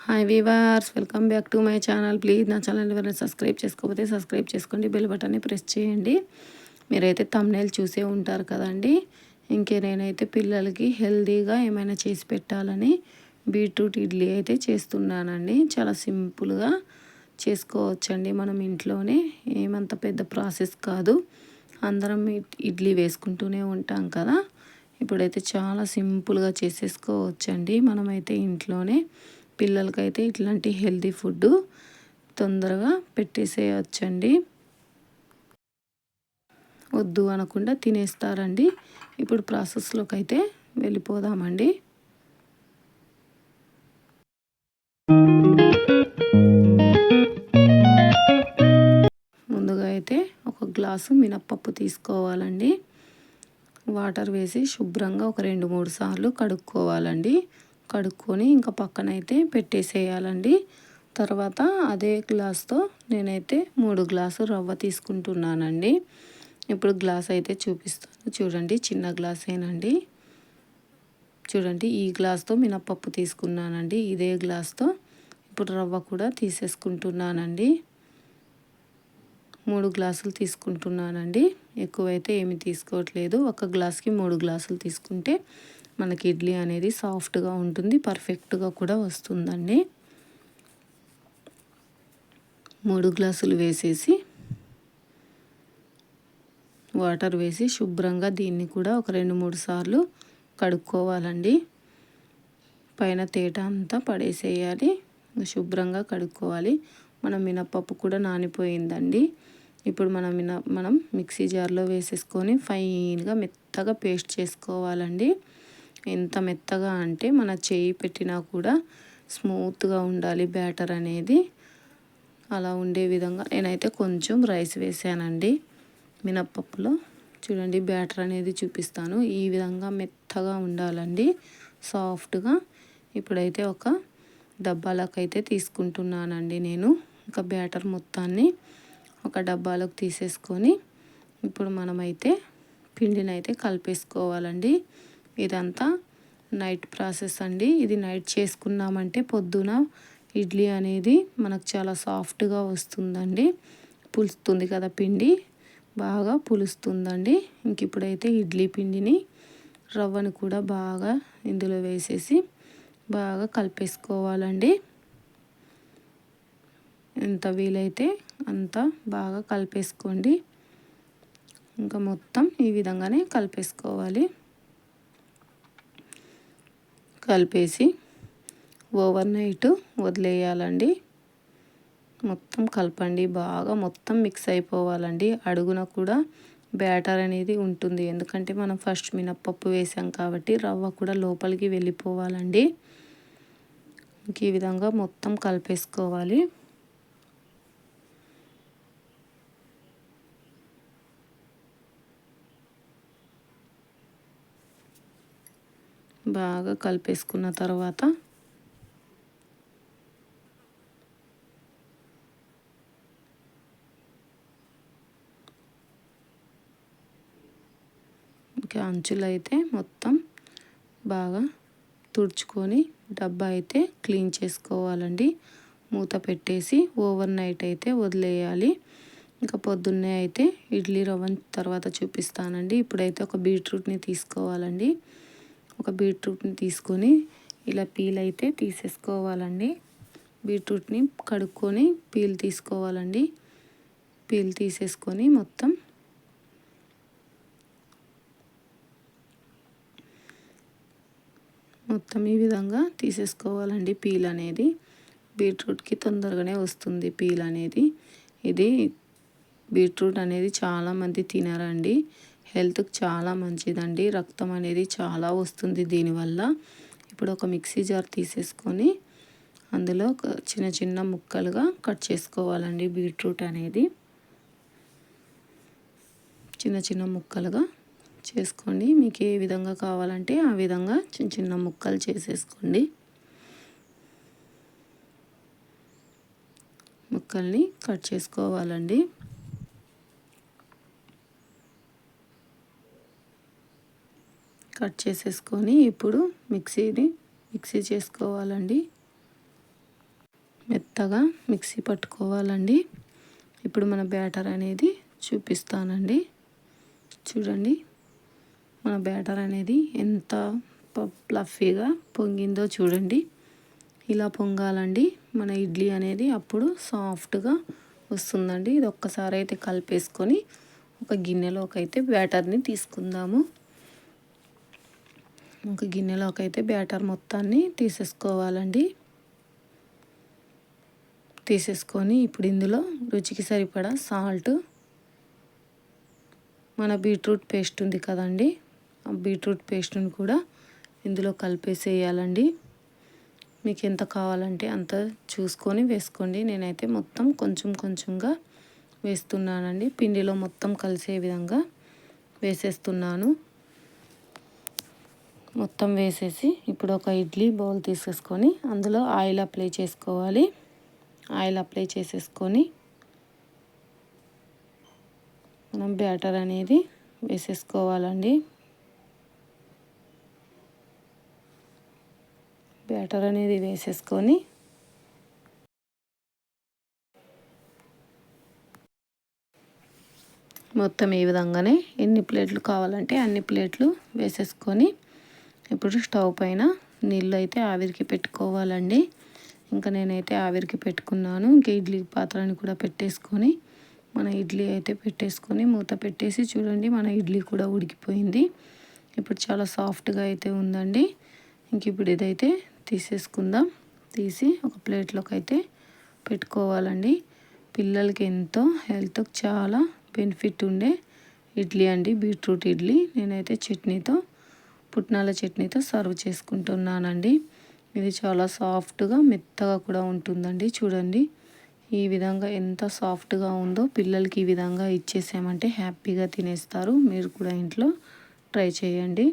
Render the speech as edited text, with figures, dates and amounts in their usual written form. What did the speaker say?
Hi weavers, welcome back to my channel. Please నా channel ఎవరైనా subscribe చేసుకోకపోతే subscribe చేసుకోండి, బెల్ బటన్ని ప్రెస్ చేయండి. మీరైతే థంబ్నెయిల్ చూసే ఉంటారు కదండి. నేనైతే పిల్లలకి హెల్తీగా ఏమైనా చేసి పెట్టాలని బీట్రూట్ ఇడ్లీ అయితే చేస్తున్నానండి. చాలా సింపుల్గా చేసుకోవచ్చండి మనం ఇంట్లోనే. ఏమంత పెద్ద ప్రాసెస్ కాదు. అందరం ఇడ్లీ వేసుకుంటూనే ఉంటాం కదా. ఇప్పుడైతే చాలా సింపుల్గా చేసేసుకోవచ్చండి మనమైతే ఇంట్లోనే. పిల్లలకైతే ఇట్లాంటి హెల్తీ ఫుడ్ తొందరగా పెట్టేసేయచ్చండి. వద్దు అనకుండా తినేస్తారండి. ఇప్పుడు ప్రాసెస్లోకి అయితే వెళ్ళిపోదామండి. ముందుగా అయితే ఒక గ్లాసు మినప్పప్పు తీసుకోవాలండి. వాటర్ వేసి శుభ్రంగా ఒక 2-3 సార్లు కడుక్కోవాలండి. కడుక్కొని ఇంకా పక్కనైతే పెట్టేసేయాలండి. తర్వాత అదే గ్లాస్తో నేనైతే 3 గ్లాసులు రవ్వ తీసుకుంటున్నానండి. ఇప్పుడు గ్లాస్ అయితే చూపిస్తాను చూడండి. చిన్న గ్లాసేనండి. చూడండి, ఈ గ్లాస్తో మినప్పప్పు తీసుకున్నానండి. ఇదే గ్లాస్తో ఇప్పుడు రవ్వ కూడా తీసేసుకుంటున్నానండి. 3 గ్లాసులు తీసుకుంటున్నానండి. ఎక్కువైతే ఏమి తీసుకోవట్లేదు. ఒక గ్లాస్కి 3 గ్లాసులు తీసుకుంటే మనకి ఇడ్లీ అనేది సాఫ్ట్గా ఉంటుంది, పర్ఫెక్ట్గా కూడా వస్తుందండి. 3 గ్లాసులు వేసేసి వాటర్ వేసి శుభ్రంగా దీన్ని కూడా ఒక 2-3 సార్లు కడుక్కోవాలండి. పైన తేట అంతా పడేసేయాలి. శుభ్రంగా కడుక్కోవాలి. మనం మినప్పప్పు కూడా నానిపోయిందండి. ఇప్పుడు మనం మిక్సీ జార్లో వేసేసుకొని ఫైన్గా మెత్తగా పేస్ట్ చేసుకోవాలండి. ఎంత మెత్తగా అంటే మన చేయి పెట్టినా కూడా స్మూత్గా ఉండాలి బ్యాటర్ అనేది. అలా ఉండే విధంగా నేనైతే కొంచెం రైస్ వేసానండి మినప్పప్పులో. చూడండి, బ్యాటర్ అనేది చూపిస్తాను. ఈ విధంగా మెత్తగా ఉండాలండి, సాఫ్ట్గా. ఇప్పుడైతే ఒక డబ్బాలకైతే తీసుకుంటున్నానండి నేను. ఇంకా బ్యాటర్ మొత్తాన్ని ఒక డబ్బాలోకి తీసేసుకొని ఇప్పుడు మనమైతే పిండిని అయితే కలిపేసుకోవాలండి. ఇదంతా నైట్ ప్రాసెస్ అండి. ఇది నైట్ చేసుకున్నామంటే పొద్దున ఇడ్లీ అనేది మనకు చాలా సాఫ్ట్గా వస్తుందండి. పులుస్తుంది కదా పిండి, బాగా పులుస్తుందండి. ఇంక ఇప్పుడైతే ఇడ్లీ పిండిని రవ్వను కూడా బాగా ఇందులో వేసేసి బాగా కలిపేసుకోవాలండి. ఎంత వీలైతే అంత బాగా కలిపేసుకోండి. ఇంకా మొత్తం ఈ విధంగానే కలిపేసుకోవాలి. కలిపేసి ఓవర్ నైట్ వదిలేయాలండి. మొత్తం కలపండి, బాగా మొత్తం మిక్స్ అయిపోవాలండి. అడుగున కూడా బ్యాటర్ అనేది ఉంటుంది, ఎందుకంటే మనం ఫస్ట్ మినప్పప్పు వేసాం కాబట్టి రవ్వ కూడా లోపలికి వెళ్ళిపోవాలండి. ఈ విధంగా మొత్తం కలిపేసుకోవాలి. బాగా కలిపేసుకున్న తర్వాత ఇంకా అంచులు అయితే మొత్తం బాగా తుడుచుకొని డబ్బా అయితే క్లీన్ చేసుకోవాలండి. మూత పెట్టేసి ఓవర్ నైట్ అయితే వదిలేయాలి. ఇంకా పొద్దున్నే అయితే ఇడ్లీ రవ్వ తర్వాత చూపిస్తానండి. ఇప్పుడైతే ఒక బీట్రూట్ని తీసుకోవాలండి. ఒక బీట్రూట్ని తీసుకొని ఇలా పీల్ అయితే తీసేసుకోవాలండి. బీట్రూట్ని కడుక్కొని పీల్ తీసుకోవాలండి. పీల్ తీసేసుకొని మొత్తం ఈ విధంగా తీసేసుకోవాలండి. పీల్ అనేది బీట్రూట్కి తొందరగానే వస్తుంది పీల్ అనేది. ఇది బీట్రూట్ అనేది చాలామంది తినరండి. హెల్త్కి చాలా మంచిదండి. రక్తం అనేది చాలా వస్తుంది దీనివల్ల. ఇప్పుడు ఒక మిక్సీ జార్ తీసేసుకొని అందులో చిన్న చిన్న ముక్కలుగా కట్ చేసుకోవాలండి. బీట్రూట్ అనేది చిన్న చిన్న ముక్కలుగా చేసుకోండి. మీకు ఏ విధంగా కావాలంటే ఆ విధంగా చిన్న చిన్న ముక్కలు చేసేసుకోండి. ముక్కల్ని కట్ చేసుకోవాలండి. కట్ చేసేసుకొని ఇప్పుడు మిక్సీ చేసుకోవాలండి. మెత్తగా మిక్సీ పట్టుకోవాలండి. ఇప్పుడు మన బ్యాటర్ అనేది చూపిస్తానండి. చూడండి మన బ్యాటర్ అనేది ఎంత ఫ్లఫీగా పొంగిందో చూడండి. ఇలా పొంగాలండి మన ఇడ్లీ అనేది, అప్పుడు సాఫ్ట్గా వస్తుందండి. ఇది ఒక్కసారి అయితే కలిపేసుకొని ఒక గిన్నెలోకి అయితే బ్యాటర్ని తీసుకుందాము. ఒక గిన్నెలోకి అయితే బ్యాటర్ మొత్తాన్ని తీసేసుకోవాలండి. తీసేసుకొని ఇప్పుడు ఇందులో రుచికి సరిపడా సాల్ట్, మన బీట్రూట్ పేస్ట్ ఉంది కదండి, ఆ బీట్రూట్ పేస్ట్ని కూడా ఇందులో కలిపేసేయాలండి. మీకు ఎంత కావాలంటే అంత చూసుకొని వేసుకోండి. నేనైతే మొత్తం కొంచెం కొంచెంగా వేస్తున్నానండి. పిండిలో మొత్తం కలిసే విధంగా వేసేస్తున్నాను. మొత్తం వేసేసి ఇప్పుడు ఒక ఇడ్లీ బౌల్ తీసేసుకొని అందులో ఆయిల్ అప్లై చేసుకోవాలి. ఆయిల్ అప్లై చేసేసుకొని మనం బ్యాటర్ అనేది వేసేసుకోవాలండి. బ్యాటర్ అనేది వేసేసుకొని మొత్తం ఈ విధంగానే ఎన్ని ప్లేట్లు కావాలంటే అన్ని ప్లేట్లు వేసేసుకొని ఇప్పుడు స్టవ్ పైన నీళ్ళు అయితే ఆవిరికి పెట్టుకోవాలండి. ఇంకా నేనైతే ఆవిరికి పెట్టుకున్నాను. ఇంకా ఇడ్లీ పాత్రని కూడా పెట్టేసుకొని మన ఇడ్లీ అయితే పెట్టేసుకొని మూత పెట్టేసి చూడండి మన ఇడ్లీ కూడా ఉడికిపోయింది. ఇప్పుడు చాలా సాఫ్ట్గా అయితే ఉందండి. ఇంక ఇప్పుడు ఇదైతే తీసేసుకుందాం. తీసి ఒక ప్లేట్లోకి అయితే పెట్టుకోవాలండి. పిల్లలకి ఎంతో హెల్త్ చాలా బెనిఫిట్ ఉండే ఇడ్లీ అండి, బీట్రూట్ ఇడ్లీ. నేనైతే చట్నీతో, పుట్నాల చట్నీతో సర్వ్ చేసుకుంటున్నానండి. ఇది చాలా సాఫ్ట్గా మెత్తగా కూడా ఉంటుందండి. చూడండి ఈ విధంగా ఎంత సాఫ్ట్గా ఉందో. పిల్లలకి ఈ విధంగా ఇచ్చేసామంటే హ్యాపీగా తినేస్తారు. మీరు కూడా ఇంట్లో ట్రై చేయండి.